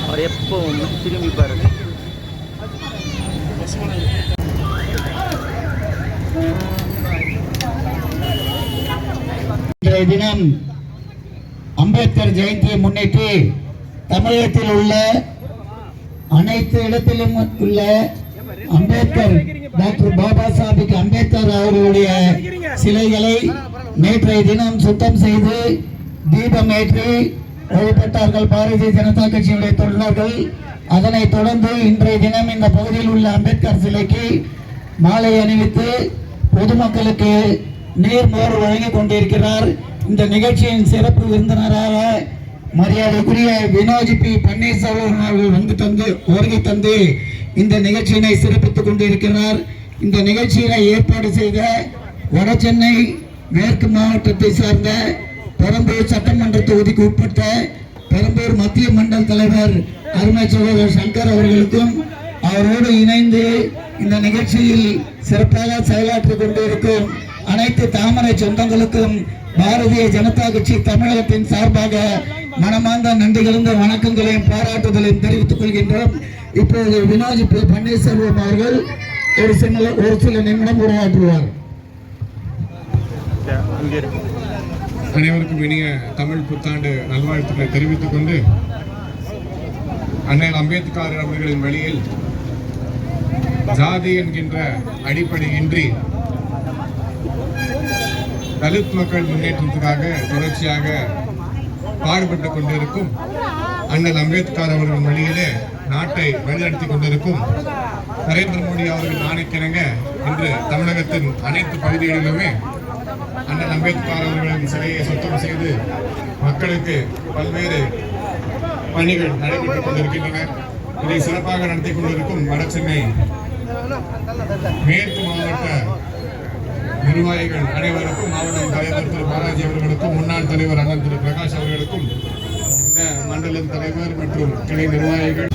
அவர் எப்போ திரும்பி பாருங்க. இன்றைய தினம் அம்பேத்கர் ஜெயந்தியை முன்னிட்டு தமிழகத்தில் உள்ள அனைத்து இடத்திலும் உள்ள அம்பேத்கர் டாக்டர் பாபா சாஹிப் அம்பேத்கர் அவர்களுடைய சிலைகளை நேற்றைய தினம் சுத்தம் செய்து தீபம் ஏற்றி வழிபட்டார்கள் பாரதிய ஜனதா கட்சியினுடைய தொண்டர்கள். அதனைத் தொடர்ந்து இன்றைய தினம் இந்த பகுதியில் உள்ள அம்பேத்கர் சிலைக்கு மாலை அணிவித்து பொதுமக்களுக்கு நீர்மோர் வழங்கிக் கொண்டிருக்கிறார். இந்த நிகழ்ச்சியின் சிறப்பு விருந்தினராக மரியாதைக்குரிய வினோஜ் பி பன்னீர்செல்வம் அவர்கள் வருகை தந்து இந்த நிகழ்ச்சியினை சிறப்பித்துக் கொண்டிருக்கிறார். இந்த நிகழ்ச்சியினை ஏற்பாடு செய்த வடசென்னை மேற்கு மாவட்டத்தை சார்ந்த பெரம்பூர் சட்டமன்ற தொகுதிக்கு உட்பட்ட பெரம்பூர் மத்திய மண்டல தலைவர் அருமை சகோதரர் சங்கர் அவர்களுக்கும் அவரோடு இணைந்து இந்த நிகழ்ச்சியில் சிறப்பாக செயலாற்றிக் கொண்டிருக்கும் அனைத்து தாமரை சொந்தங்களுக்கும் பாரதிய ஜனதா கட்சி தமிழகத்தின் சார்பாக மனமார்ந்த நன்றிகளும் வணக்கங்களையும் பாராட்டுதலையும் தெரிவித்துக் கொள்கின்றோம். இப்போது வினோஜ் பன்னீர்செல்வம் அவர்கள் ஒரு சில நிமிடம் உரையாற்றுவார். அனைவருக்கும் இனிய தமிழ் புத்தாண்டு நல்வாழ்த்துக்களை தெரிவித்துக் கொண்டு, அண்ணல் அம்பேத்கர் அவர்களின் வழியில் ஜாதி என்கின்ற அடிப்படையின்றி தலித் மக்கள் முன்னேற்றத்துக்காக தொடர்ச்சியாக பாடுபட்டுக் கொண்டிருக்கும் அண்ணல் அம்பேத்கர் அவர்களின் வழியிலே நாட்டை வழிநடத்தி கொண்டிருக்கும் நரேந்திர மோடி அவர்கள் ஆணைக்கிணங்க இன்று தமிழகத்தின் அனைத்து பகுதிகளிலுமே அண்ணல் அம்பேத்கர் அவர்களின் சிலையை சுத்தம் செய்து மக்களுக்கு பல்வேறு பணிகள் நடைபெற்றுக் கொண்டிருக்கின்றன. இதை சிறப்பாக நடத்தி கொண்டிருக்கும் வடசென்னை மேற்கு மாவட்ட நிர்வாகிகள் அனைவருக்கும், மாவட்ட தலைவர் திரு பாலாஜி அவர்களுக்கும், முன்னாள் தலைவர் அண்ணன் திரு பிரகாஷ் அவர்களுக்கும், இந்த மண்டல தலைவர் மற்றும் கிளை நிர்வாகிகள்